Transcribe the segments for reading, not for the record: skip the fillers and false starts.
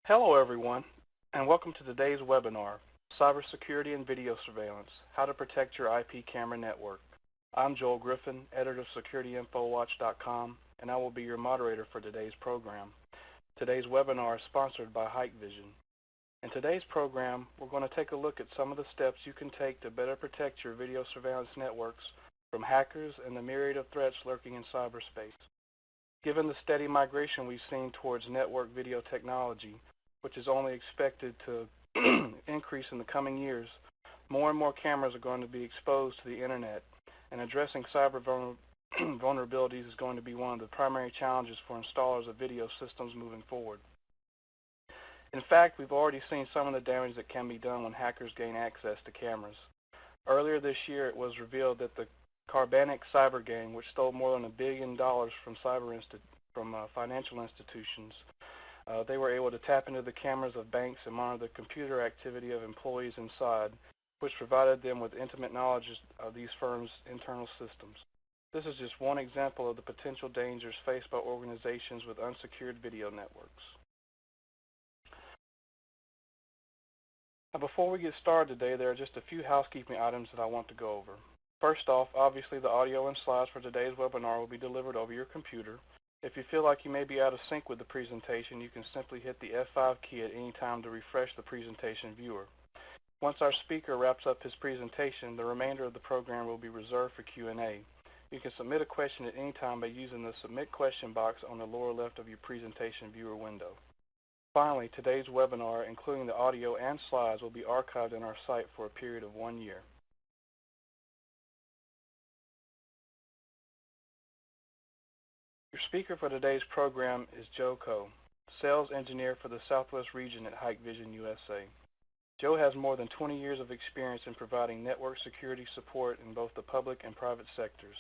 Hello everyone, and welcome to today's webinar, Cybersecurity and Video Surveillance, How to Protect Your IP Camera Network. I'm Joel Griffin, editor of SecurityInfoWatch.com, and I will be your moderator for today's program. Today's webinar is sponsored by Hikvision. In today's program, we're going to take a look at some of the steps you can take to better protect your video surveillance networks from hackers and the myriad of threats lurking in cyberspace. Given the steady migration we've seen towards network video technology, which is only expected to increase in the coming years, more and more cameras are going to be exposed to the internet, and addressing cyber vulnerabilities is going to be one of the primary challenges for installers of video systems moving forward. In fact, we've already seen some of the damage that can be done when hackers gain access to cameras. Earlier this year, it was revealed that the Carbanic cyber gang, which stole more than $1 billion from financial institutions, they were able to tap into the cameras of banks and monitor the computer activity of employees inside, which provided them with intimate knowledge of these firms' internal systems. This is just one example of the potential dangers faced by organizations with unsecured video networks. Now, before we get started today, there are just a few housekeeping items that I want to go over. First off, obviously the audio and slides for today's webinar will be delivered over your computer. If you feel like you may be out of sync with the presentation, you can simply hit the F5 key at any time to refresh the presentation viewer. Once our speaker wraps up his presentation, the remainder of the program will be reserved for Q&A. You can submit a question at any time by using the Submit Question box on the lower left of your presentation viewer window. Finally, today's webinar, including the audio and slides, will be archived on our site for a period of 1 year. Your speaker for today's program is Joe Coe, Sales Engineer for the Southwest region at Hikvision USA. Joe has more than 20 years of experience in providing network security support in both the public and private sectors.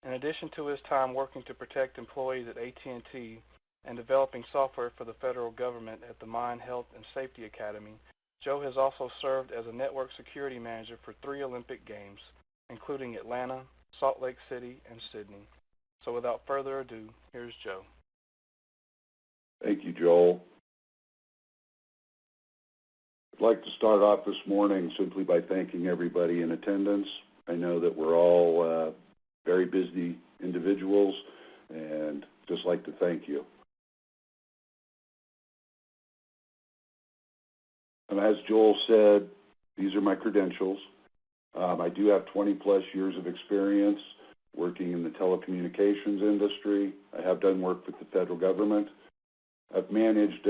In addition to his time working to protect employees at AT&T and developing software for the federal government at the Mine Health and Safety Academy, Joe has also served as a network security manager for 3 Olympic Games, including Atlanta, Salt Lake City, and Sydney. So without further ado, here's Joe. Thank you, Joel. I'd like to start off this morning simply by thanking everybody in attendance. I know that we're all very busy individuals, and just like to thank you. And as Joel said, these are my credentials. I do have 20-plus years of experience working in the telecommunications industry. I have done work with the federal government. I've managed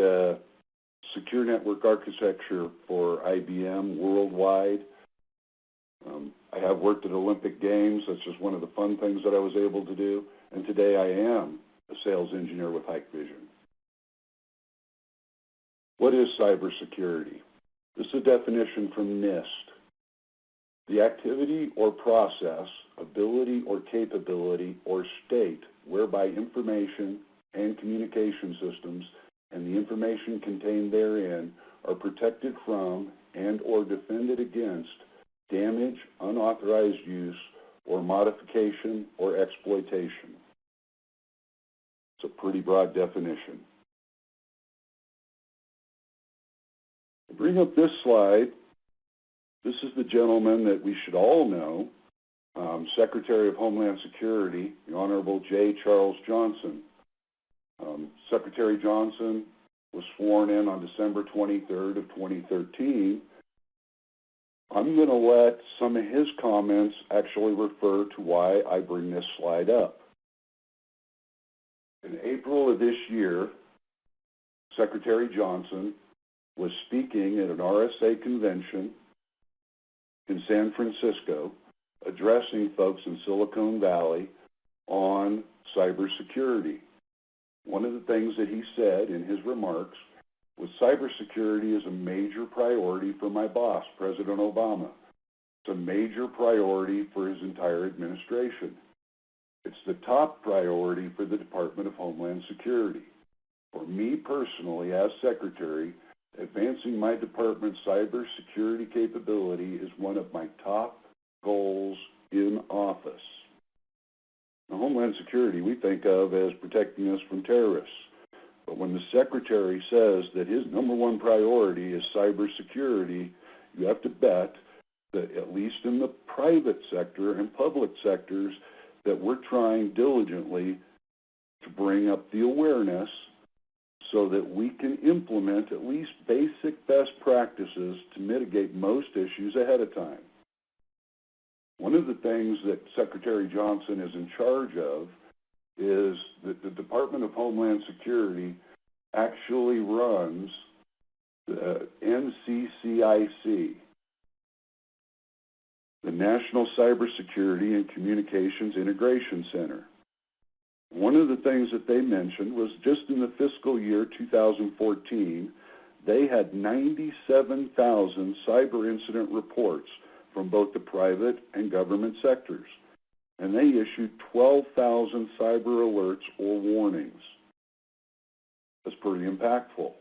secure network architecture for IBM worldwide. I have worked at Olympic Games. That's just one of the fun things that I was able to do. And today I am a sales engineer with Hikvision. What is cybersecurity? This is a definition from NIST. The activity or process, ability or capability or state whereby information and communication systems and the information contained therein are protected from and or defended against damage, unauthorized use, or modification or exploitation. It's a pretty broad definition. To bring up this slide, this is the gentleman that we should all know, Secretary of Homeland Security, the Honorable J. Charles Johnson. Secretary Johnson was sworn in on December 23rd of 2013. I'm going to let some of his comments actually refer to why I bring this slide up. In April of this year, Secretary Johnson was speaking at an RSA convention in San Francisco, addressing folks in Silicon Valley on cybersecurity. One of the things that he said in his remarks was cybersecurity is a major priority for my boss, President Obama. It's a major priority for his entire administration. It's the top priority for the Department of Homeland Security. For me personally, as Secretary, advancing my department's cybersecurity capability is one of my top goals in office. Now, Homeland Security we think of as protecting us from terrorists, But when the Secretary says that his #1 priority is cybersecurity, you have to bet that at least in the private sector and public sectors that we're trying diligently to bring up the awareness so that we can implement at least basic best practices to mitigate most issues ahead of time. One of the things that Secretary Johnson is in charge of is that the Department of Homeland Security actually runs the NCCIC, the National Cybersecurity and Communications Integration Center. One of the things that they mentioned was just in the fiscal year 2014, they had 97,000 cyber incident reports from both the private and government sectors, and they issued 12,000 cyber alerts or warnings. That's pretty impactful.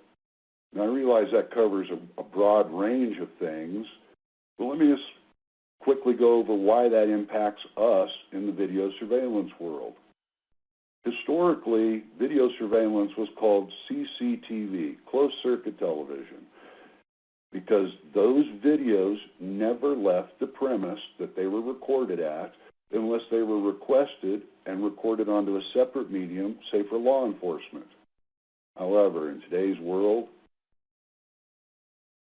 Now, I realize that covers a broad range of things, but let me just quickly go over why that impacts us in the video surveillance world. Historically, video surveillance was called CCTV, closed circuit television, because those videos never left the premise that they were recorded at unless they were requested and recorded onto a separate medium, say for law enforcement. However, in today's world,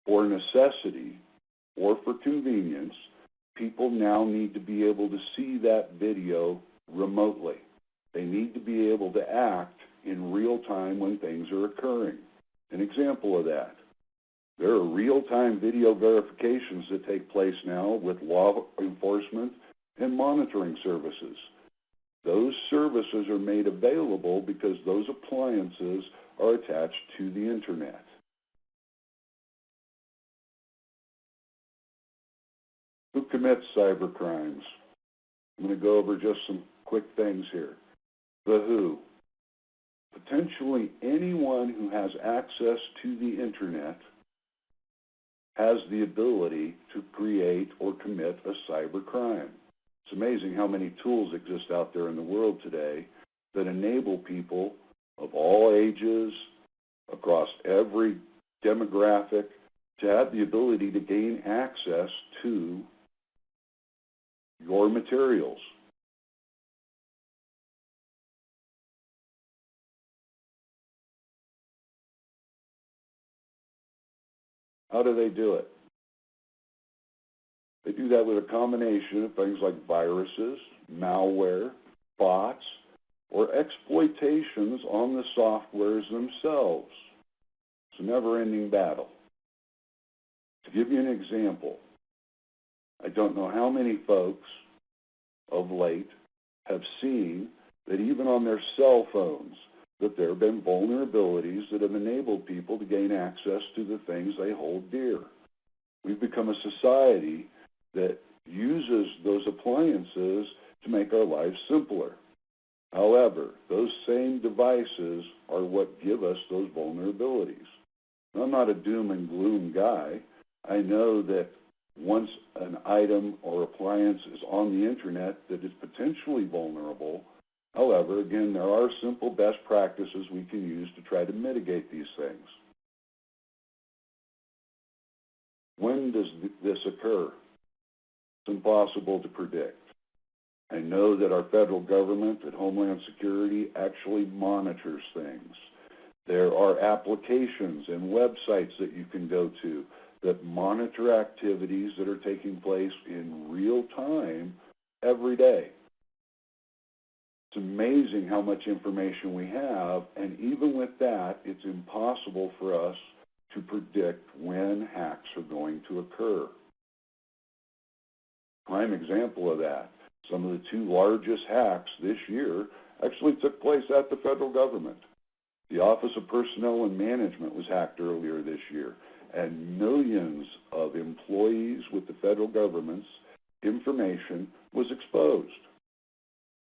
for necessity or for convenience, people now need to be able to see that video remotely. They need to be able to act in real time when things are occurring. An example of that, there are real-time video verifications that take place now with law enforcement and monitoring services. Those services are made available because those appliances are attached to the internet. Who commits cyber crimes? I'm going to go over just some quick things here. The who. Potentially anyone who has access to the internet has the ability to create or commit a cyber crime. It's amazing how many tools exist out there in the world today that enable people of all ages, across every demographic, to have the ability to gain access to your materials. How do they do it? They do that with a combination of things like viruses, malware, bots, or exploitations on the softwares themselves. It's a never-ending battle. To give you an example, I don't know how many folks of late have seen that even on their cell phones, that there have been vulnerabilities that have enabled people to gain access to the things they hold dear. We've become a society that uses those appliances to make our lives simpler. However, those same devices are what give us those vulnerabilities. Now, I'm not a doom and gloom guy. I know that once an item or appliance is on the internet that is potentially vulnerable. However, again, there are simple best practices we can use to try to mitigate these things. When does this occur? It's impossible to predict. I know that our federal government at Homeland Security actually monitors things. There are applications and websites that you can go to that monitor activities that are taking place in real time every day. It's amazing how much information we have, and even with that, it's impossible for us to predict when hacks are going to occur. Prime example of that, some of the two largest hacks this year actually took place at the federal government. The Office of Personnel and Management was hacked earlier this year, and millions of employees with the federal government's information was exposed.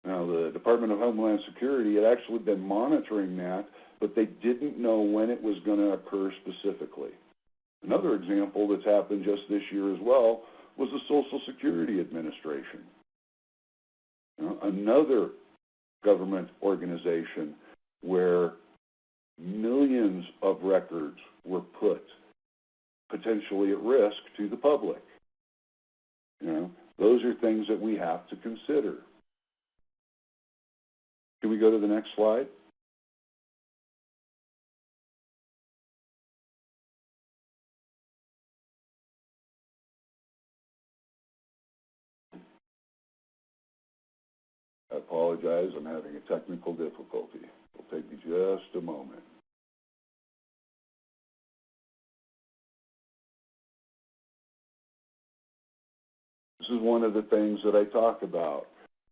Now, the Department of Homeland Security had actually been monitoring that, but they didn't know when it was going to occur specifically. Another example that's happened just this year as well was the Social Security Administration. Another government organization where millions of records were put potentially at risk to the public. You know, those are things that we have to consider. Can we go to the next slide? I apologize, I'm having a technical difficulty. It'll take me just a moment. This is one of the things that I talk about.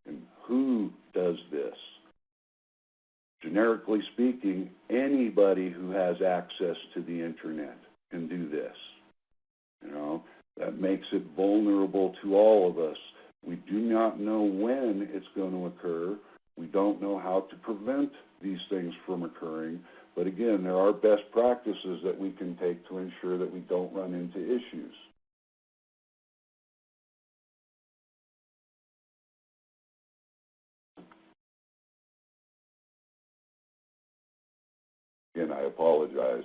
And who does this? Generically speaking, anybody who has access to the internet can do this. You know, that makes it vulnerable to all of us. We do not know when it's going to occur. We don't know how to prevent these things from occurring. But again, there are best practices that we can take to ensure that we don't run into issues. Again, I apologize.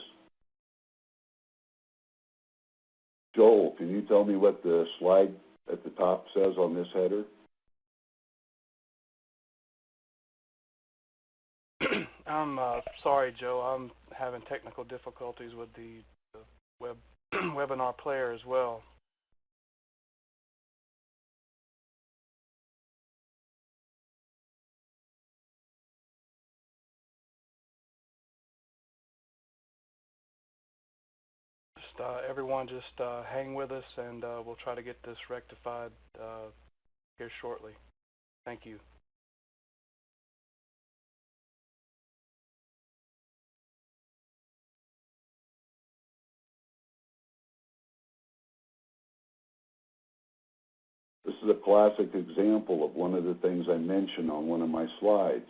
Joel, can you tell me what the slide at the top says on this header? I'm sorry, Joe. I'm having technical difficulties with the webinar player as well. Everyone just hang with us, and we'll try to get this rectified here shortly. Thank you. This is a classic example of one of the things I mentioned on one of my slides.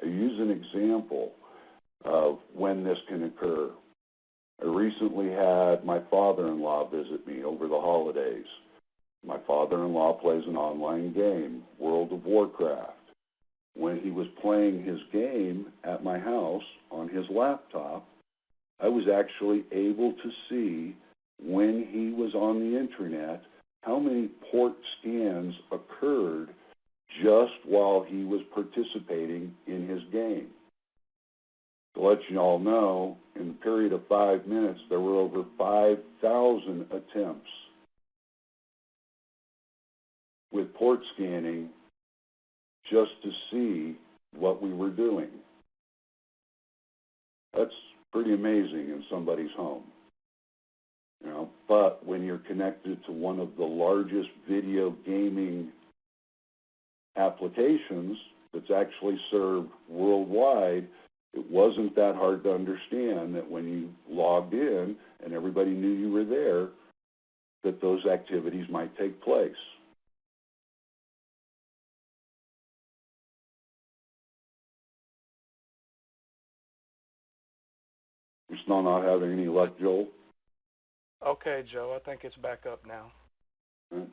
I use an example of when this can occur. I recently had my father-in-law visit me over the holidays. My father-in-law plays an online game, World of Warcraft. When he was playing his game at my house on his laptop, I was actually able to see when he was on the internet how many port scans occurred just while he was participating in his game. To let you all know, in the period of 5 minutes, there were over 5,000 attempts with port scanning just to see what we were doing. That's pretty amazing in somebody's home. You know, but when you're connected to one of the largest video gaming applications that's actually served worldwide, it wasn't that hard to understand that when you logged in and everybody knew you were there, that those activities might take place. You're still not having any luck, Joel? Okay, Joe, I think it's back up now. Right.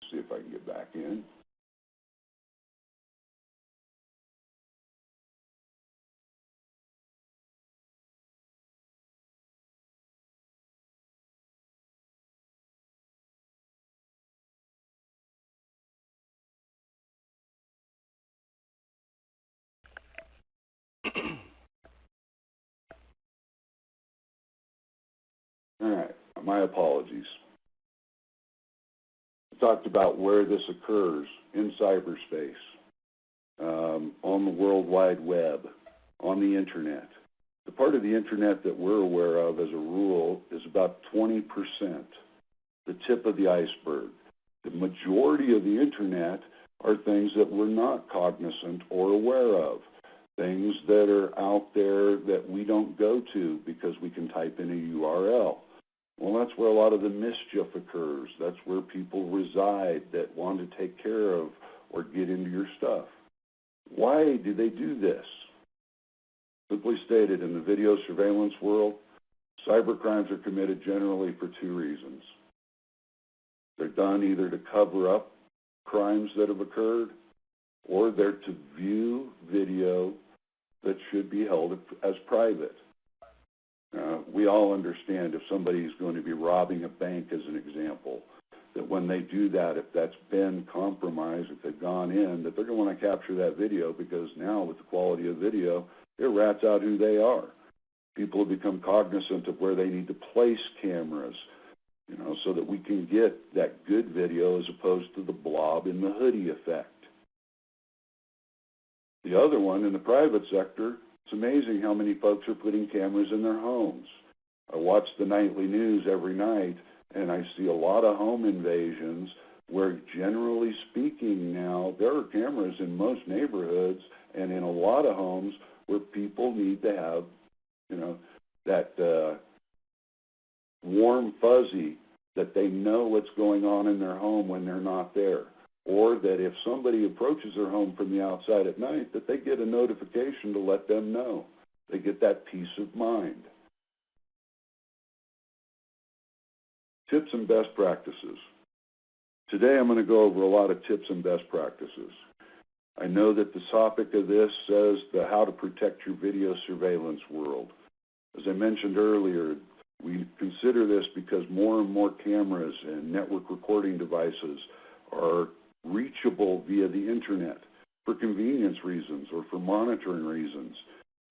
See if I can get back in. All right, my apologies. I talked about where this occurs in cyberspace, on the World Wide Web, on the internet. The part of the internet that we're aware of as a rule is about 20%, the tip of the iceberg. The majority of the internet are things that we're not cognizant or aware of, things that are out there that we don't go to because we can type in a URL. Well, that's where a lot of the mischief occurs. That's where people reside that want to take care of or get into your stuff. Why do they do this? Simply stated, in the video surveillance world, cybercrimes are committed generally for two reasons. They're done either to cover up crimes that have occurred, or they're to view video that should be held as private. We all understand if somebody's going to be robbing a bank, as an example, that when they do that, if that's been compromised, if they've gone in, that they're going to want to capture that video, because now with the quality of video, it rats out who they are. People have become cognizant of where they need to place cameras, so that we can get that good video as opposed to the blob in the hoodie effect. The other one, in the private sector, it's amazing how many folks are putting cameras in their homes. I watch the nightly news every night, and I see a lot of home invasions where, generally speaking now, there are cameras in most neighborhoods and in a lot of homes where people need to have, that warm fuzzy that they know what's going on in their home when they're not there. Or that if somebody approaches their home from the outside at night, that they get a notification to let them know. They get that peace of mind. Tips and best practices. Today I'm going to go over a lot of tips and best practices. I know that the topic of this says the how to protect your video surveillance world. As I mentioned earlier, we consider this because more and more cameras and network recording devices are reachable via the internet for convenience reasons or for monitoring reasons.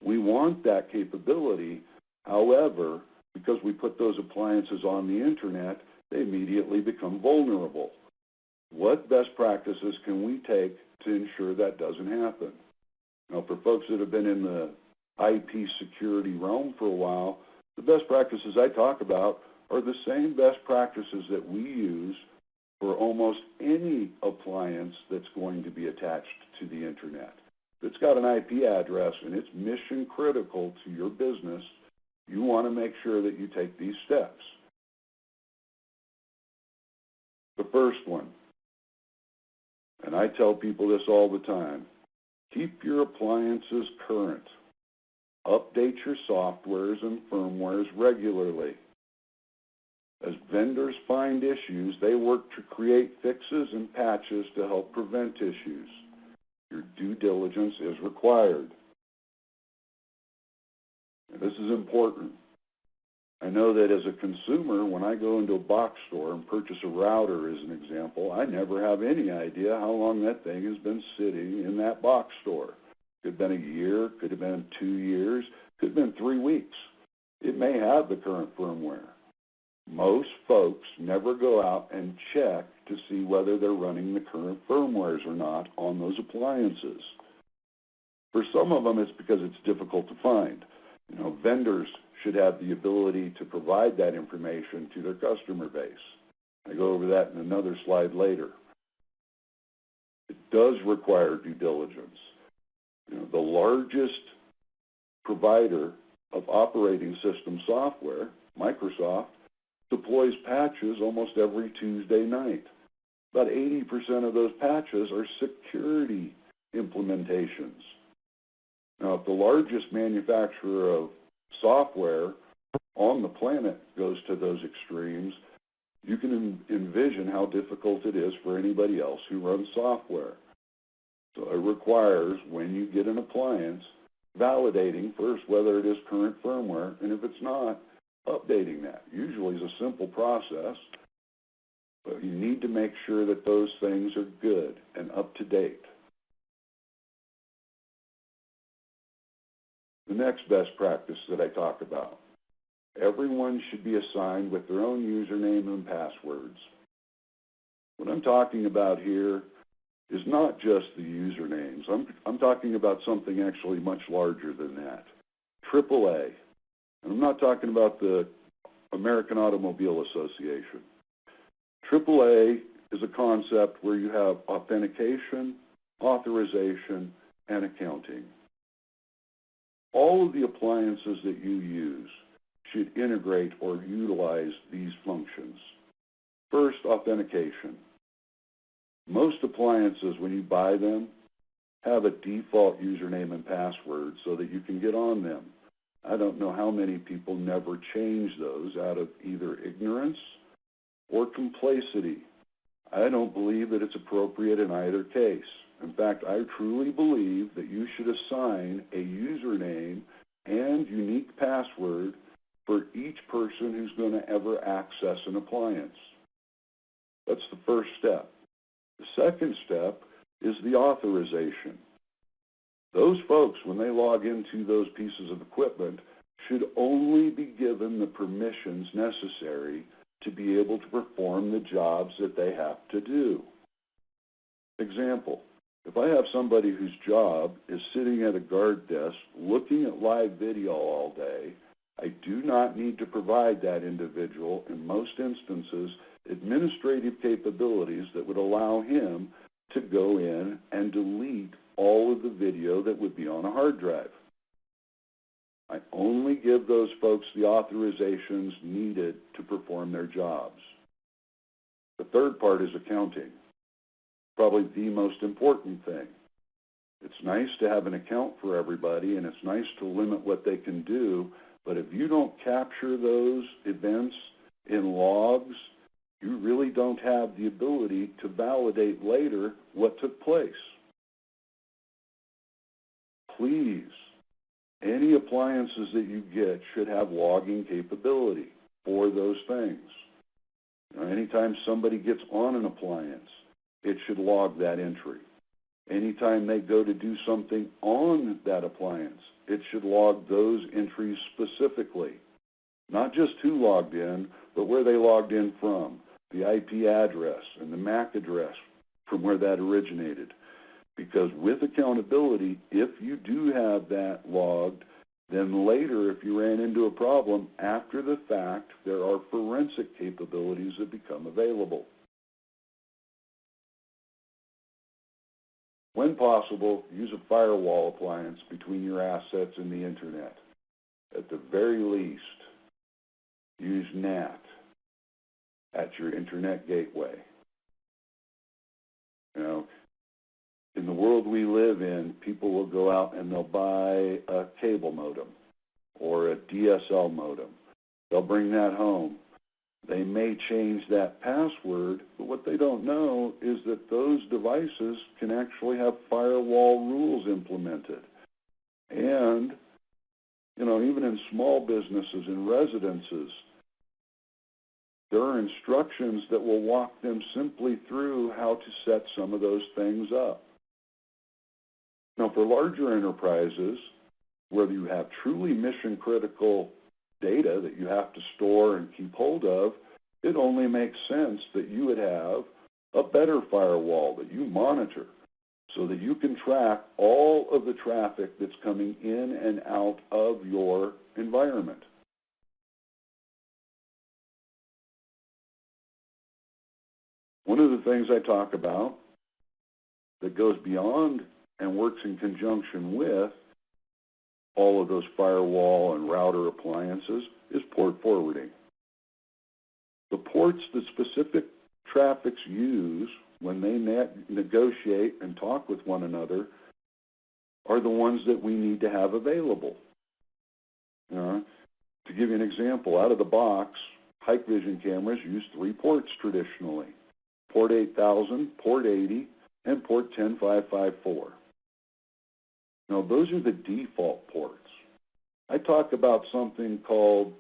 We want that capability. However, because we put those appliances on the internet, they immediately become vulnerable. What best practices can we take to ensure that doesn't happen? Now, for folks that have been in the IP security realm for a while, the best practices I talk about are the same best practices that we use for almost any appliance that's going to be attached to the internet. If it's got an IP address and it's mission critical to your business, you want to make sure that you take these steps. The first one, and I tell people this all the time, keep your appliances current. Update your softwares and firmwares regularly. As vendors find issues, they work to create fixes and patches to help prevent issues. Your due diligence is required. And this is important. I know that as a consumer, when I go into a box store and purchase a router, as an example, I never have any idea how long that thing has been sitting in that box store. Could have been a year, could have been 2 years, could have been 3 weeks. It may have the current firmware. Most folks never go out and check to see whether they're running the current firmwares or not on those appliances. For some of them, it's because it's difficult to find. Vendors should have the ability to provide that information to their customer base. I go over that in another slide later. It does require due diligence. The largest provider of operating system software, Microsoft, deploys patches almost every Tuesday night. About 80% of those patches are security implementations. Now, if the largest manufacturer of software on the planet goes to those extremes, you can envision how difficult it is for anybody else who runs software. So it requires, when you get an appliance, validating first whether it is current firmware, and if it's not, updating that. Usually is a simple process, but you need to make sure that those things are good and up to date. The next best practice that I talk about, everyone should be assigned with their own username and passwords. What I'm talking about here is not just the usernames. I'm talking about something actually much larger than that. AAA. And I'm not talking about the American Automobile Association. AAA is a concept where you have authentication, authorization, and accounting. All of the appliances that you use should integrate or utilize these functions. First, authentication. Most appliances, when you buy them, have a default username and password so that you can get on them. I don't know how many people never change those out of either ignorance or complacency. I don't believe that it's appropriate in either case. In fact, I truly believe that you should assign a username and unique password for each person who's going to ever access an appliance. That's the first step. The second step is the authorization. Those folks, when they log into those pieces of equipment, should only be given the permissions necessary to be able to perform the jobs that they have to do. Example, if I have somebody whose job is sitting at a guard desk looking at live video all day, I do not need to provide that individual, in most instances, administrative capabilities that would allow him to go in and delete all of the video that would be on a hard drive. I only give those folks the authorizations needed to perform their jobs. The third part is accounting, probably the most important thing. It's nice to have an account for everybody, and it's nice to limit what they can do, but if you don't capture those events in logs, you really don't have the ability to validate later what took place. Please, any appliances that you get should have logging capability for those things. Now, anytime somebody gets on an appliance, it should log that entry. Anytime they go to do something on that appliance, it should log those entries specifically. Not just who logged in, but where they logged in from, the IP address and the MAC address from where that originated. Because with accountability, if you do have that logged, then later if you ran into a problem after the fact, there are forensic capabilities that become available. When possible, use a firewall appliance between your assets and the internet. At the very least, use NAT at your internet gateway. You know, in the world we live in, people will go out and they'll buy a cable modem or a DSL modem. They'll bring that home. They may change that password, but what they don't know is that those devices can actually have firewall rules implemented. And, you know, even in small businesses and residences, there are instructions that will walk them simply through how to set some of those things up. Now, for larger enterprises, where you have truly mission-critical data that you have to store and keep hold of, it only makes sense that you would have a better firewall that you monitor so that you can track all of the traffic that's coming in and out of your environment. One of the things I talk about that goes beyond and works in conjunction with all of those firewall and router appliances is port forwarding. The ports that specific traffics use when they negotiate and talk with one another are the ones that we need to have available. To give you an example, out of the box, Hikvision cameras use 3 ports traditionally: port 8000, port 80, and port 10554. Now, those are the default ports. I talk about something called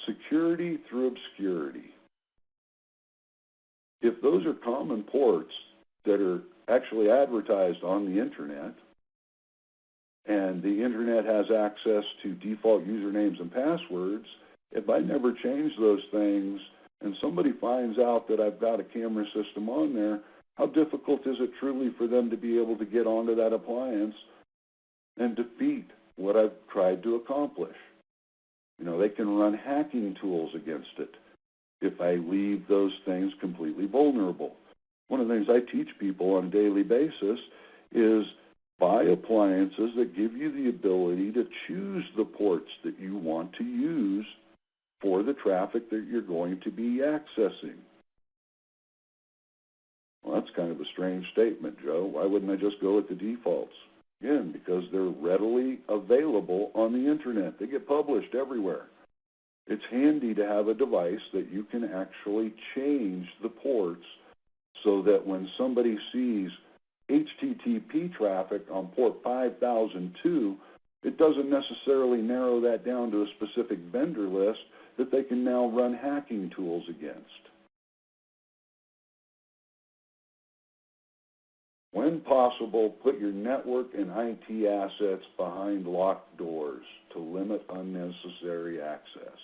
security through obscurity. If those are common ports that are actually advertised on the internet, and the internet has access to default usernames and passwords, if I never change those things and somebody finds out that I've got a camera system on there, how difficult is it truly for them to be able to get onto that appliance and defeat what I've tried to accomplish? You know, they can run hacking tools against it if I leave those things completely vulnerable. One of the things I teach people on a daily basis is buy appliances that give you the ability to choose the ports that you want to use for the traffic that you're going to be accessing. Well, that's kind of a strange statement, Joe. Why wouldn't I just go with the defaults? Again, because they're readily available on the internet. They get published everywhere. It's handy to have a device that you can actually change the ports so that when somebody sees HTTP traffic on port 5002, it doesn't necessarily narrow that down to a specific vendor list that they can now run hacking tools against. When possible, put your network and IT assets behind locked doors to limit unnecessary access.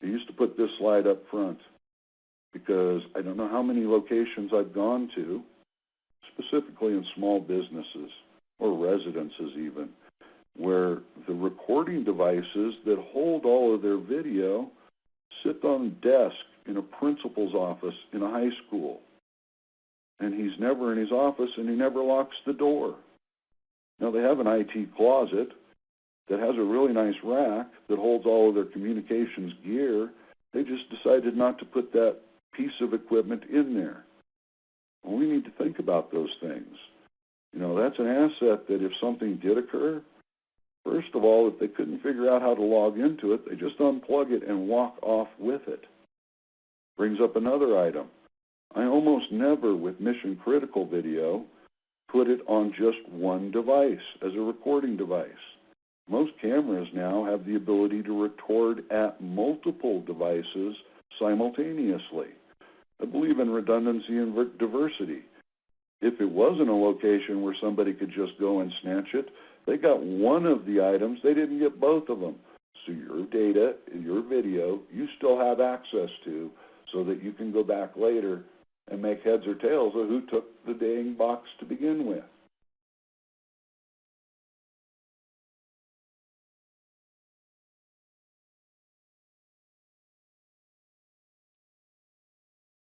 I used to put this slide up front because I don't know how many locations I've gone to, specifically in small businesses or residences even, where the recording devices that hold all of their video sit on a desk in a principal's office in a high school. And he's never in his office and he never locks the door. Now they have an IT closet that has a really nice rack that holds all of their communications gear. They just decided not to put that piece of equipment in there. Well, we need to think about those things. You know, that's an asset that if something did occur, first of all, if they couldn't figure out how to log into it, they just unplug it and walk off with it. Brings up another item. I almost never, with mission-critical video, put it on just one device as a recording device. Most cameras now have the ability to record at multiple devices simultaneously. I believe in redundancy and diversity. If it wasn't a location where somebody could just go and snatch it, they got one of the items, they didn't get both of them. So your data, your video, you still have access to so that you can go back later and make heads or tails of who took the dang box to begin with.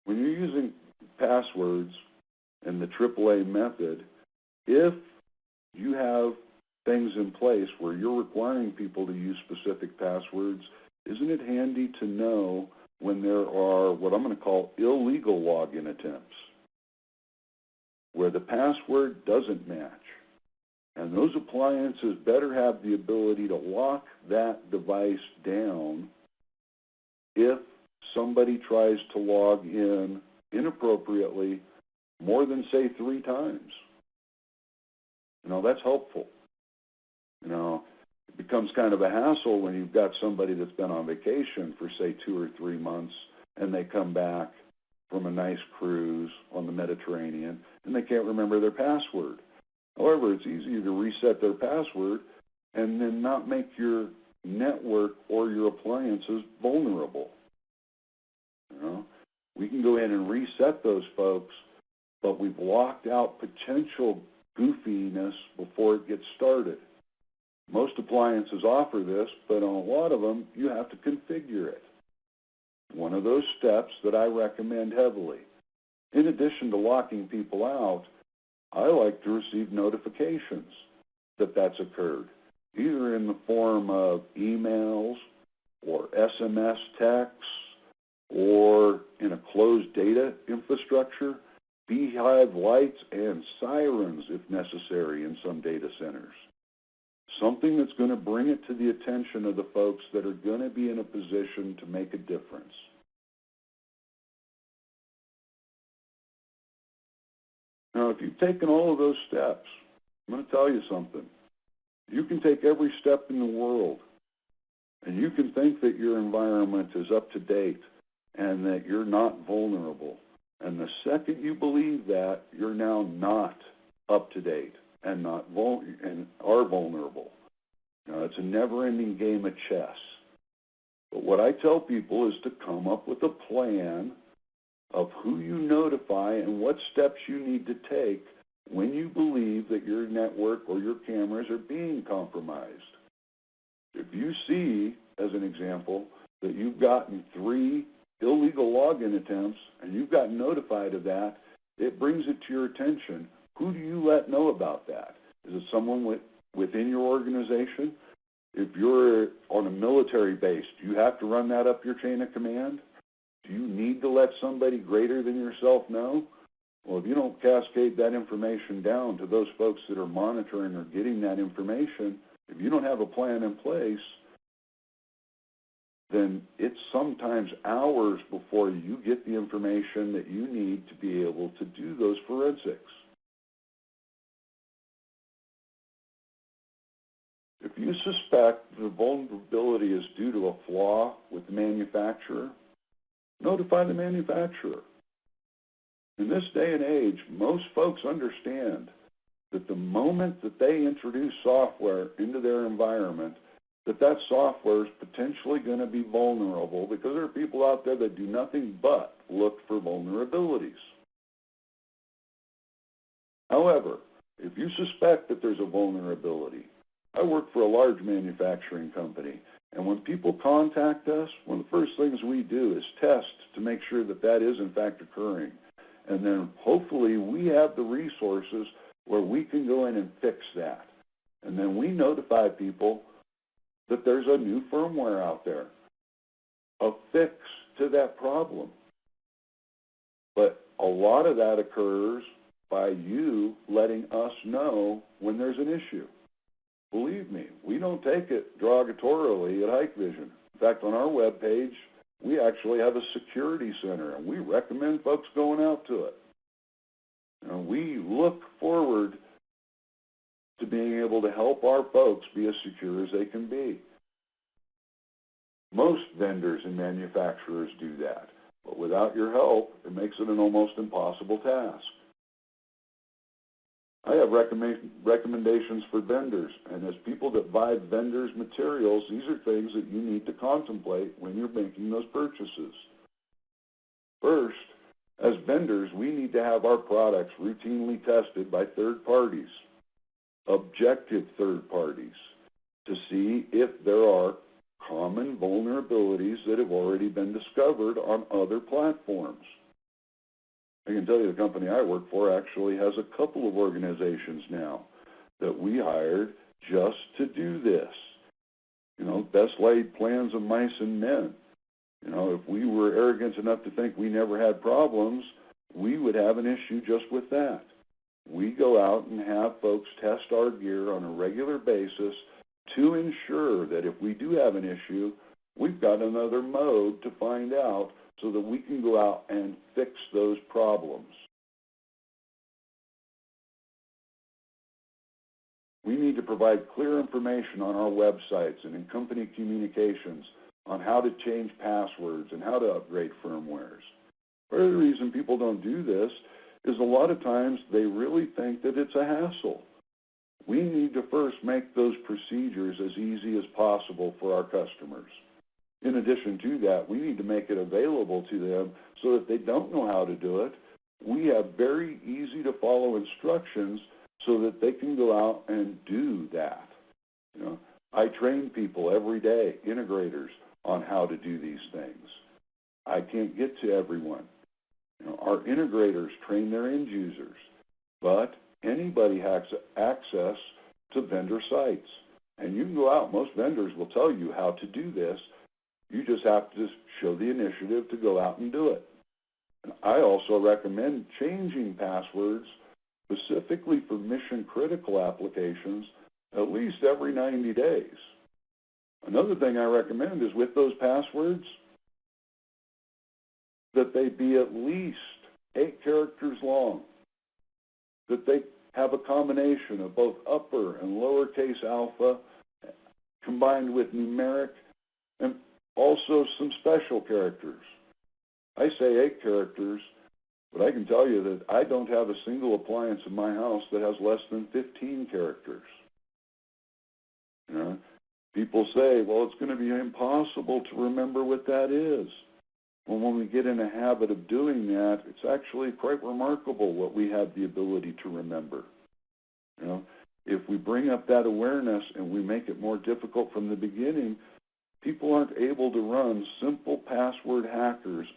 When you're using passwords and the AAA method, if you have things in place where you're requiring people to use specific passwords, isn't it handy to know when there are what I'm going to call illegal login attempts, where the password doesn't match? And those appliances better have the ability to lock that device down if somebody tries to log in inappropriately more than, say, 3 times. You know, that's helpful. You know, it becomes kind of a hassle when you've got somebody that's been on vacation for, say, 2 or 3 months, and they come back from a nice cruise on the Mediterranean, and they can't remember their password. However, it's easy to reset their password and then not make your network or your appliances vulnerable. You know, we can go ahead and reset those folks, but we've locked out potential goofiness before it gets started. Most appliances offer this, but on a lot of them, you have to configure it. One of those steps that I recommend heavily. In addition to locking people out, I like to receive notifications that that's occurred, either in the form of emails or SMS texts or in a closed data infrastructure, beehive lights and sirens if necessary in some data centers. Something that's going to bring it to the attention of the folks that are going to be in a position to make a difference. Now, if you've taken all of those steps, I'm going to tell you something. You can take every step in the world, and you can think that your environment is up to date and that you're not vulnerable. And the second you believe that, you're now not up to date and not and are vulnerable. Now, it's a never-ending game of chess. But what I tell people is to come up with a plan of who you notify and what steps you need to take when you believe that your network or your cameras are being compromised. If you see, as an example, that you've gotten 3 illegal login attempts and you've gotten notified of that, it brings it to your attention. Who do you let know about that? Is it someone within your organization? If you're on a military base, do you have to run that up your chain of command? Do you need to let somebody greater than yourself know? Well, if you don't cascade that information down to those folks that are monitoring or getting that information, if you don't have a plan in place, then it's sometimes hours before you get the information that you need to be able to do those forensics. you suspect the vulnerability is due to a flaw with the manufacturer, notify the manufacturer. In this day and age, most folks understand that the moment that they introduce software into their environment, that software is potentially going to be vulnerable because there are people out there that do nothing but look for vulnerabilities. However, if you suspect that there's a vulnerability, I work for a large manufacturing company, and when people contact us, one of the first things we do is test to make sure that that is in fact occurring. And then hopefully we have the resources where we can go in and fix that. And then we notify people that there's a new firmware out there, a fix to that problem. But a lot of that occurs by you letting us know when there's an issue. Believe me, we don't take it derogatorily at Hikvision. In fact, on our webpage, we actually have a security center, and we recommend folks going out to it. You know, we look forward to being able to help our folks be as secure as they can be. Most vendors and manufacturers do that, but without your help, it makes it an almost impossible task. I have recommendations for vendors, and as people that buy vendors' materials, these are things that you need to contemplate when you're making those purchases. First, as vendors, we need to have our products routinely tested by third parties, objective third parties, to see if there are common vulnerabilities that have already been discovered on other platforms. I can tell you the company I work for actually has a couple of organizations now that we hired just to do this. You know, best laid plans of mice and men. You know, if we were arrogant enough to think we never had problems, we would have an issue just with that. We go out and have folks test our gear on a regular basis to ensure that if we do have an issue, we've got another mode to find out so that we can go out and fix those problems. We need to provide clear information on our websites and in company communications on how to change passwords and how to upgrade firmwares. Part of the reason people don't do this is a lot of times they really think that it's a hassle. We need to first make those procedures as easy as possible for our customers. In addition to that, we need to make it available to them so that they don't know how to do it. We have very easy to follow instructions so that they can go out and do that. You know, I train people every day, integrators, on how to do these things. I can't get to everyone. You know, our integrators train their end users, but anybody has access to vendor sites. And you can go out, most vendors will tell you how to do this. You just have to show the initiative to go out and do it. And I also recommend changing passwords specifically for mission-critical applications at least every 90 days. Another thing I recommend is with those passwords that they be at least 8 characters long, that they have a combination of both upper and lowercase alpha combined with numeric and also some special characters. I say 8 characters, but I can tell you that I don't have a single appliance in my house that has less than 15 characters. You know, people say, well, it's going to be impossible to remember what that is. Well, when we get in a habit of doing that, it's actually quite remarkable what we have the ability to remember. You know, if we bring up that awareness and we make it more difficult from the beginning, people aren't able to run simple password hackers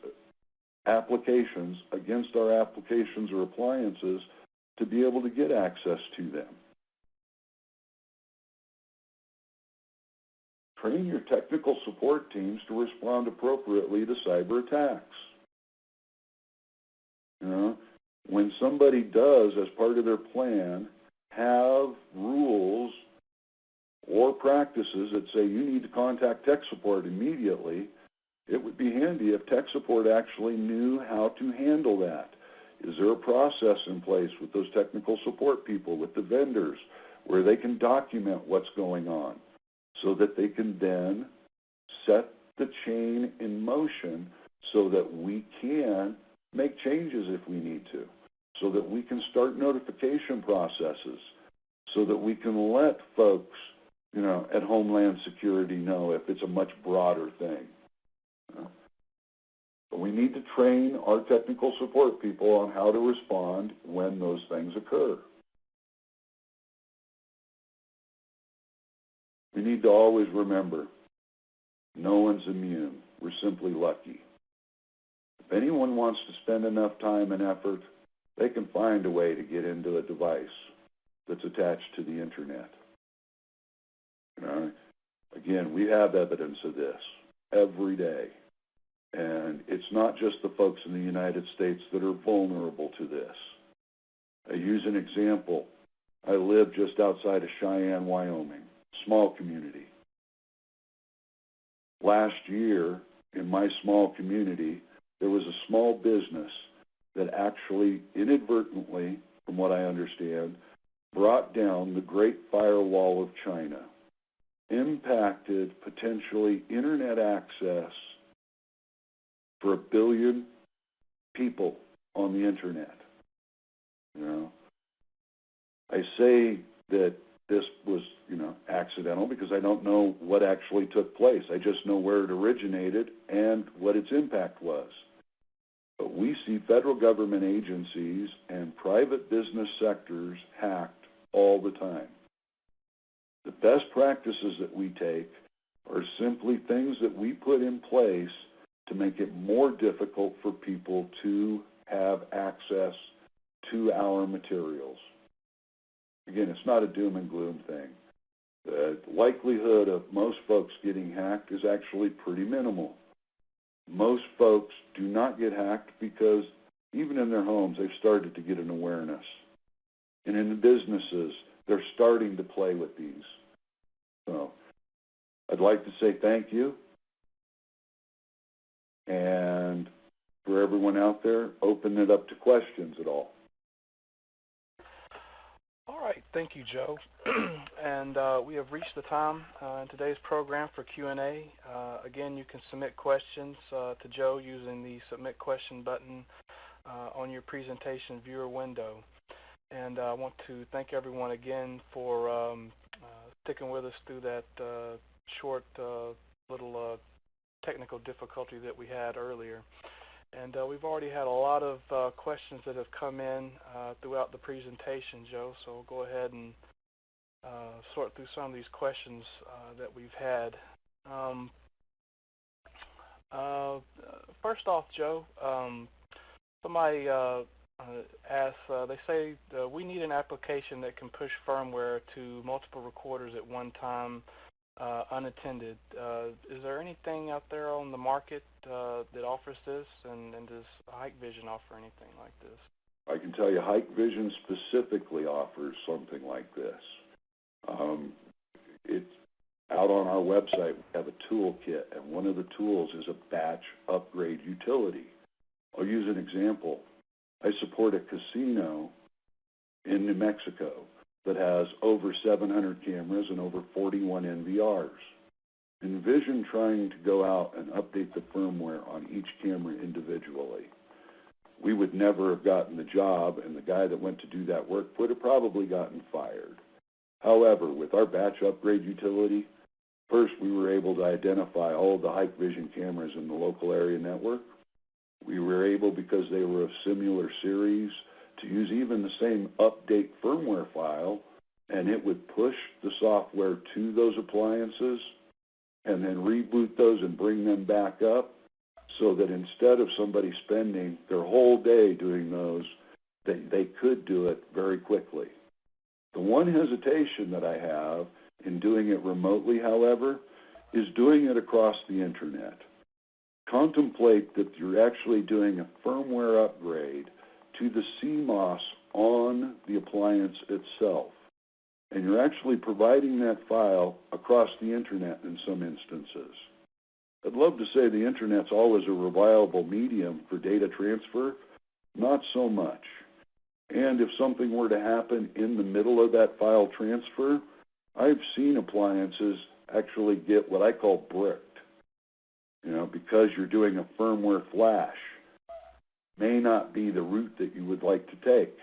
applications against our applications or appliances to be able to get access to them. Train your technical support teams to respond appropriately to cyber attacks. You know, when somebody does, as part of their plan, have rules or practices that say you need to contact tech support immediately, it would be handy if tech support actually knew how to handle that. Is there a process in place with those technical support people, with the vendors, where they can document what's going on? so that they can then set the chain in motion so that we can make changes if we need to, so that we can start notification processes, so that we can let folks, at Homeland Security know if it's a much broader thing. But we need to train our technical support people on how to respond when those things occur. We need to always remember, no one's immune. We're simply lucky. If anyone wants to spend enough time and effort, they can find a way to get into a device that's attached to the internet. Again, we have evidence of this every day. And it's not just the folks in the United States that are vulnerable to this. I use an example. I live just outside of Cheyenne, Wyoming, small community. Last year, in my small community, there was a small business that actually inadvertently, from what I understand, brought down the Great Firewall of China, impacted potentially internet access for 1 billion people on the internet. I say that this was, accidental because I don't know what actually took place. I just know where it originated and what its impact was. But we see federal government agencies and private business sectors hacked all the time. The best practices that we take are simply things that we put in place to make it more difficult for people to have access to our materials. Again, it's not a doom and gloom thing. The likelihood of most folks getting hacked is actually pretty minimal. Most folks do not get hacked because even in their homes, they've started to get an awareness. And in the businesses, they're starting to play with these. So I'd like to say thank you. And for everyone out there, open it up to questions at all. All right, thank you, Joe. And we have reached the time in today's program for Q&A. Again, you can submit questions to Joe using the Submit Question button on your presentation viewer window. And I want to thank everyone again for sticking with us through that short little technical difficulty that we had earlier. And we've already had a lot of questions that have come in throughout the presentation, Joe, so we'll go ahead and sort through some of these questions that we've had. First off, Joe, somebody asked, they say we need an application that can push firmware to multiple recorders at one time unattended. Is there anything out there on the market that offers this, and does Hikvision offer anything like this? I can tell you Hikvision specifically offers something like this. It's out on our website. We have a toolkit, and one of the tools is a batch upgrade utility. I'll use an example. I support a casino in New Mexico that has over 700 cameras and over 41 NVRs. Envision trying to go out and update the firmware on each camera individually. We would never have gotten the job, and the guy that went to do that work would have probably gotten fired. However, with our batch upgrade utility, first we were able to identify all of the Hikvision cameras in the local area network. We were able, because they were of similar series, to use even the same update firmware file, and it would push the software to those appliances and then reboot those and bring them back up, so that instead of somebody spending their whole day doing those, they could do it very quickly. The one hesitation that I have in doing it remotely, however, is doing it across the internet. Contemplate that you're actually doing a firmware upgrade to the CMOS on the appliance itself, and you're actually providing that file across the internet in some instances. I'd love to say the internet's always a reliable medium for data transfer. Not so much. And if something were to happen in the middle of that file transfer, I've seen appliances actually get what I call bricked, because you're doing a firmware flash. May not be the route that you would like to take.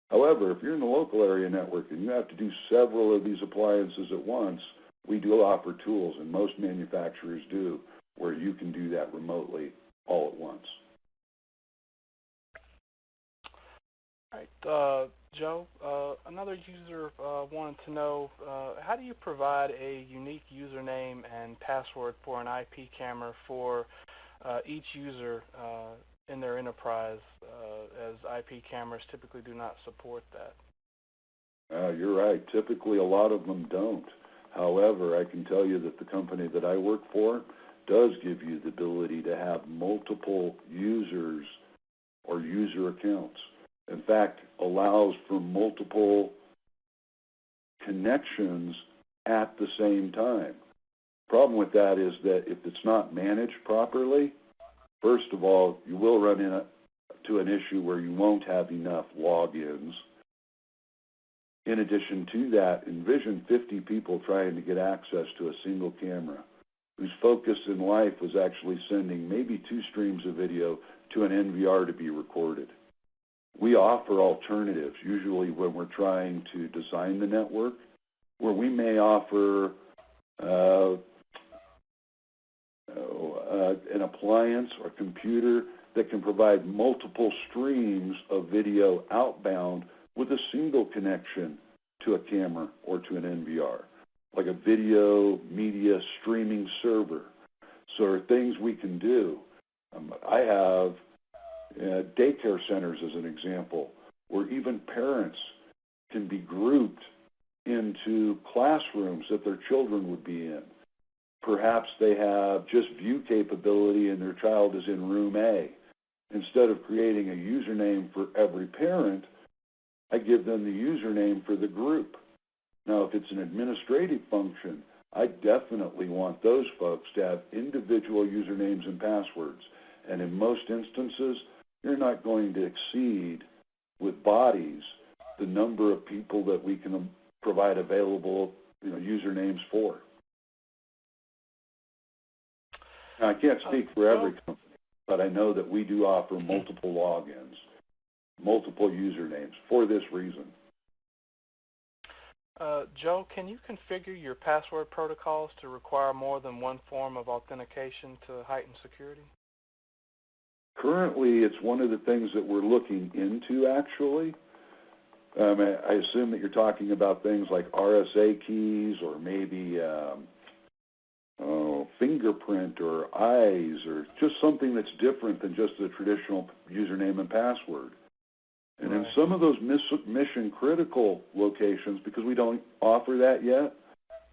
However, if you're in the local area network and you have to do several of these appliances at once, we do offer tools, and most manufacturers do, where you can do that remotely all at once. All right, Joe, another user wanted to know, how do you provide a unique username and password for an IP camera for each user in their enterprise, as IP cameras typically do not support that? You're right. Typically, a lot of them don't. However, I can tell you that the company that I work for does give you the ability to have multiple users or user accounts. In fact, allows for multiple connections at the same time. Problem with that is that if it's not managed properly, first of all, you will run into an issue where you won't have enough logins. In addition to that, envision 50 people trying to get access to a single camera whose focus in life was actually sending maybe 2 streams of video to an NVR to be recorded. We offer alternatives, usually when we're trying to design the network, where we may offer an appliance or computer that can provide multiple streams of video outbound with a single connection to a camera or to an NVR, like a video media streaming server. So there are things we can do. I have daycare centers as an example, where even parents can be grouped into classrooms that their children would be in. Perhaps they have just view capability and their child is in room A. Instead of creating a username for every parent, I give them the username for the group. Now, if it's an administrative function, I definitely want those folks to have individual usernames and passwords. And in most instances, you're not going to exceed with bodies the number of people that we can provide available usernames for. Now, I can't speak for every company, but I know that we do offer multiple logins, multiple usernames for this reason. Joe, can you configure your password protocols to require more than one form of authentication to heighten security? Currently, it's one of the things that we're looking into, actually. I assume that you're talking about things like RSA keys or maybe fingerprint or eyes, or just something that's different than just the traditional username and password. And in some of those mission-critical locations, because we don't offer that yet,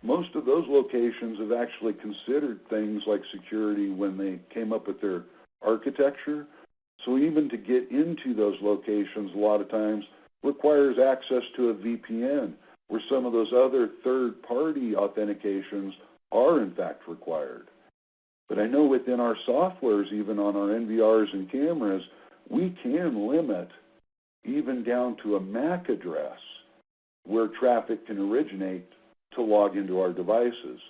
most of those locations have actually considered things like security when they came up with their architecture. So even to get into those locations a lot of times requires access to a VPN, where some of those other third-party authentications are in fact required. But I know within our softwares, even on our NVRs and cameras, we can limit even down to a MAC address where traffic can originate to log into our devices.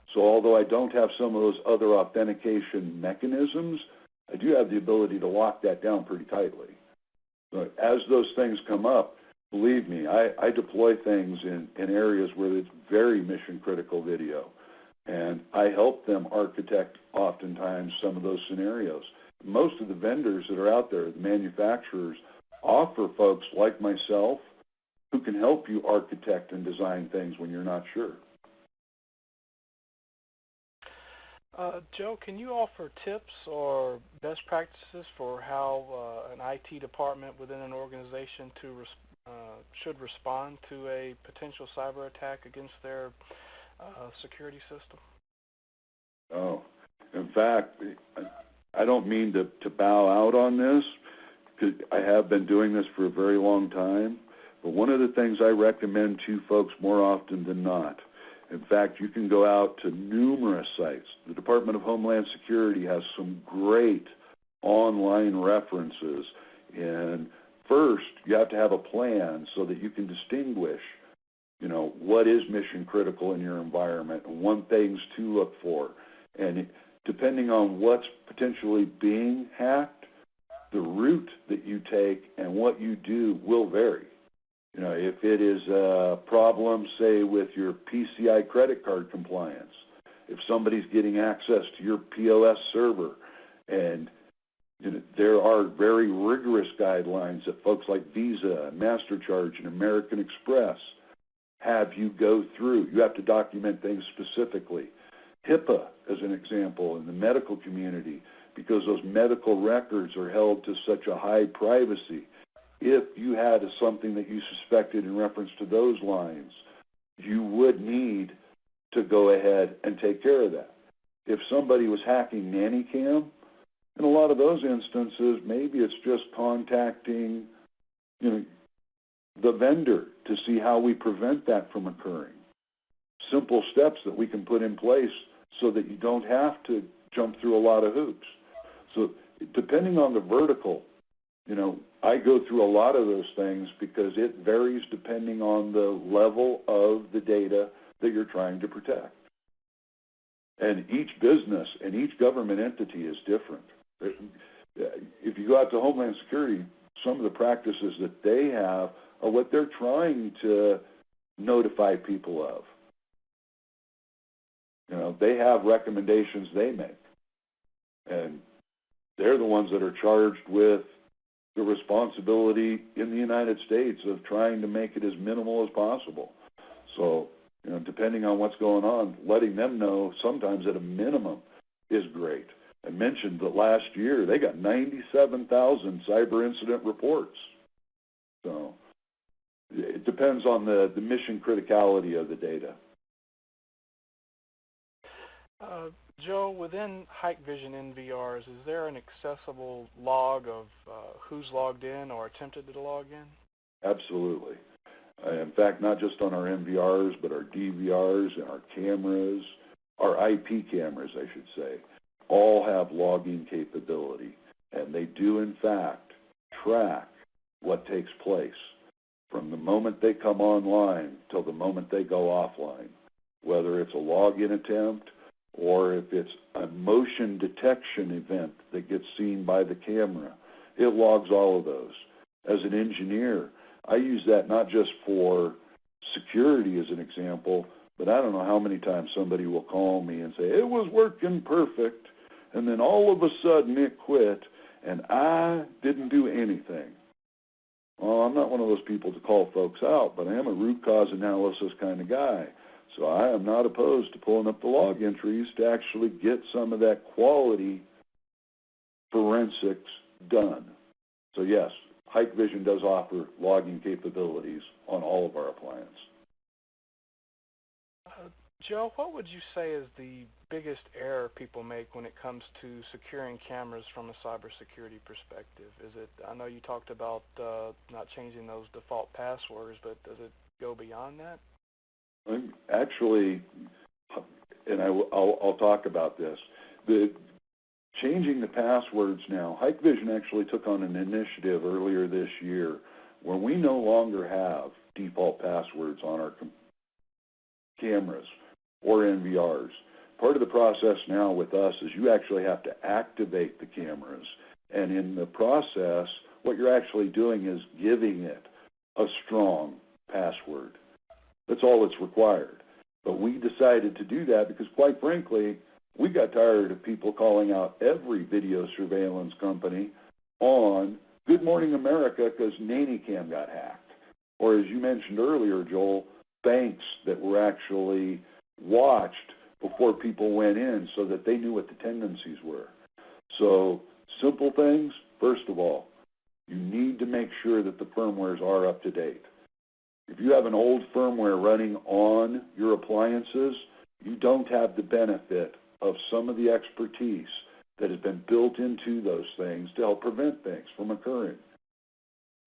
So although I don't have some of those other authentication mechanisms, I do have the ability to lock that down pretty tightly. But as those things come up, believe me, I deploy things in areas where it's very mission-critical video. And I help them architect oftentimes some of those scenarios. Most of the vendors that are out there, the manufacturers, offer folks like myself who can help you architect and design things when you're not sure. Joe, can you offer tips or best practices for how an IT department within an organization should respond to a potential cyber attack against their security system? Oh, in fact, I don't mean to bow out on this, because I have been doing this for a very long time, but one of the things I recommend to folks more often than not, in fact, you can go out to numerous sites. The Department of Homeland Security has some great online references. And first, you have to have a plan so that you can distinguish, what is mission critical in your environment and what things to look for. And depending on what's potentially being hacked, the route that you take and what you do will vary. If it is a problem, say, with your PCI credit card compliance, if somebody's getting access to your POS server, and there are very rigorous guidelines that folks like Visa, MasterCharge, and American Express have you go through. You have to document things specifically. HIPAA, as an example, in the medical community, because those medical records are held to such a high privacy. If you had something that you suspected in reference to those lines, you would need to go ahead and take care of that. If somebody was hacking NannyCam, in a lot of those instances, maybe it's just contacting, the vendor to see how we prevent that from occurring. Simple steps that we can put in place so that you don't have to jump through a lot of hoops. So depending on the vertical, I go through a lot of those things because it varies depending on the level of the data that you're trying to protect. And each business and each government entity is different. If you go out to Homeland Security, some of the practices that they have are what they're trying to notify people of. They have recommendations they make. And they're the ones that are charged with the responsibility in the United States of trying to make it as minimal as possible. So, depending on what's going on, letting them know sometimes at a minimum is great. I mentioned that last year they got 97,000 cyber incident reports. So it depends on the mission criticality of the data. Joe, within Hikvision NVRs, is there an accessible log of who's logged in or attempted to log in? Absolutely. In fact, not just on our NVRs, but our DVRs and our cameras, our IP cameras, I should say, all have logging capability. And they do, in fact, track what takes place from the moment they come online till the moment they go offline, whether it's a login attempt or if it's a motion detection event that gets seen by the camera. It logs all of those. As an engineer, I use that not just for security as an example, but I don't know how many times somebody will call me and say, it was working perfect, and then all of a sudden it quit, and I didn't do anything. Well, I'm not one of those people to call folks out, but I am a root cause analysis kind of guy. So I am not opposed to pulling up the log entries to actually get some of that quality forensics done. So yes, Hikvision does offer logging capabilities on all of our appliances. Joe, what would you say is the biggest error people make when it comes to securing cameras from a cybersecurity perspective? Is it, I know you talked about not changing those default passwords, but does it go beyond that? Actually, and I'll talk about this, changing the passwords now, Hikvision actually took on an initiative earlier this year where we no longer have default passwords on our cameras or NVRs. Part of the process now with us is you actually have to activate the cameras, and in the process, what you're actually doing is giving it a strong password. That's all that's required. But we decided to do that because, quite frankly, we got tired of people calling out every video surveillance company on Good Morning America because NannyCam got hacked. Or as you mentioned earlier, Joel, banks that were actually watched before people went in so that they knew what the tendencies were. So simple things, first of all, you need to make sure that the firmwares are up to date. If you have an old firmware running on your appliances, you don't have the benefit of some of the expertise that has been built into those things to help prevent things from occurring.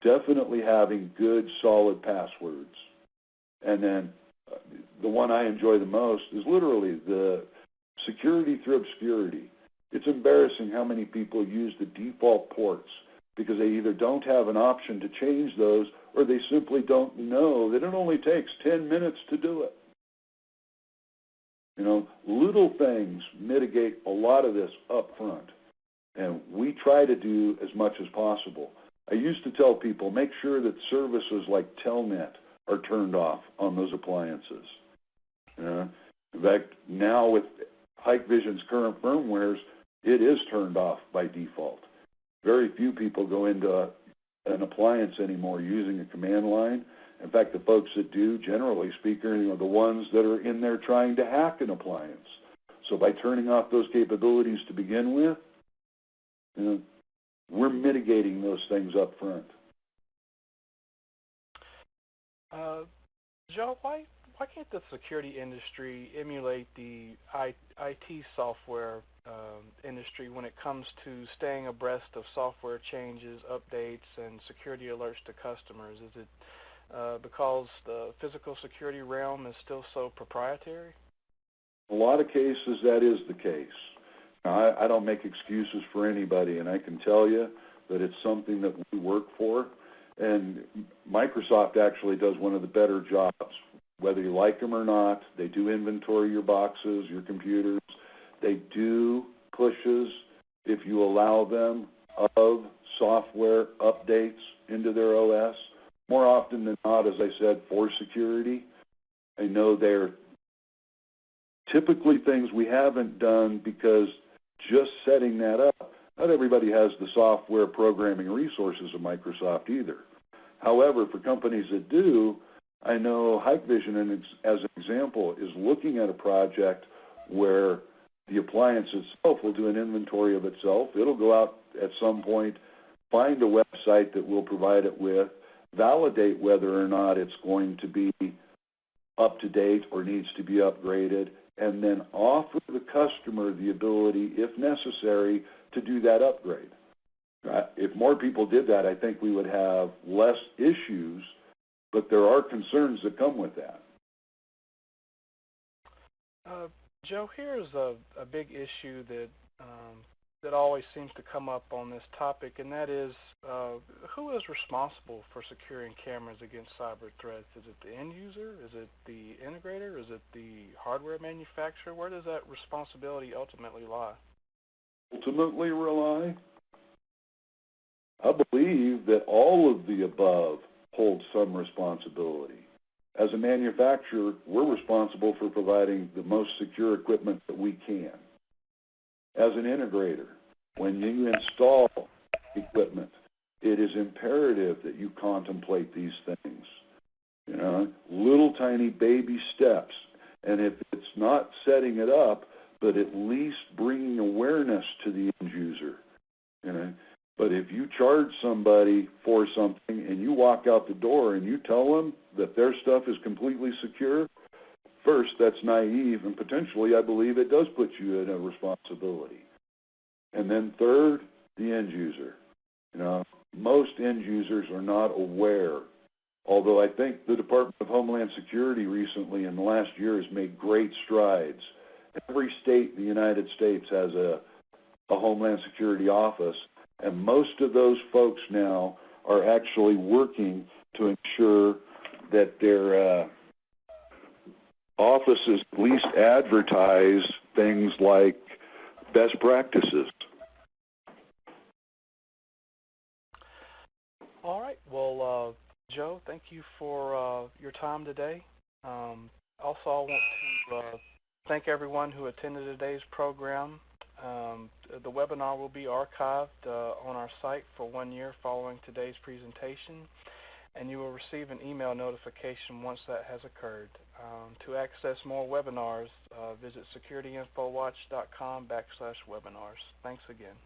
Definitely having good, solid passwords. And then the one I enjoy the most is literally the security through obscurity. It's embarrassing how many people use the default ports because they either don't have an option to change those or they simply don't know that it only takes 10 minutes to do it. You know, little things mitigate a lot of this up front, and we try to do as much as possible. I used to tell people, make sure that services like Telnet are turned off on those appliances. In fact, now with Hikvision's current firmwares, it is turned off by default. Very few people go into an appliance anymore using a command line. In fact, the folks that do, generally speaking, are the ones that are in there trying to hack an appliance. So by turning off those capabilities to begin with, we're mitigating those things up front. Joe, why can't the security industry emulate the IT software industry when it comes to staying abreast of software changes, updates, and security alerts to customers? Is it because the physical security realm is still so proprietary? In a lot of cases, that is the case. Now, I don't make excuses for anybody, and I can tell you that it's something that we work for. And Microsoft actually does one of the better jobs. Whether you like them or not, they do inventory your boxes, your computers. They do pushes, if you allow them, of software updates into their OS. More often than not, as I said, for security. I know they're typically things we haven't done because just setting that up, not everybody has the software programming resources of Microsoft either. However, for companies that do, I know Hikvision, as an example, is looking at a project where the appliance itself will do an inventory of itself. It'll go out at some point, find a website that we'll provide it with, validate whether or not it's going to be up to date or needs to be upgraded, and then offer the customer the ability, if necessary, to do that upgrade. If more people did that, I think we would have less issues, but there are concerns that come with that. Joe, here's a big issue that that always seems to come up on this topic, and that is who is responsible for securing cameras against cyber threats? Is it the end user? Is it the integrator? Is it the hardware manufacturer? Where does that responsibility ultimately lie? Ultimately rely? I believe that all of the above hold some responsibility. As a manufacturer, we're responsible for providing the most secure equipment that we can. As an integrator, when you install equipment, it is imperative that you contemplate these things. You know, little tiny baby steps. And if it's not setting it up, but at least bringing awareness to the end user. You know, but if you charge somebody for something and you walk out the door and you tell them that their stuff is completely secure, first, that's naive, and potentially, I believe it does put you in a responsibility. And then third, the end user. You know, most end users are not aware, although I think the Department of Homeland Security recently in the last year has made great strides. Every state in the United States has a Homeland Security office, and most of those folks now are actually working to ensure that their offices at least advertise things like best practices. All right. Well, Joe, thank you for your time today. Also, I want to thank everyone who attended today's program. The webinar will be archived on our site for 1 year following today's presentation, and you will receive an email notification once that has occurred. To access more webinars, visit securityinfowatch.com/webinars. Thanks again.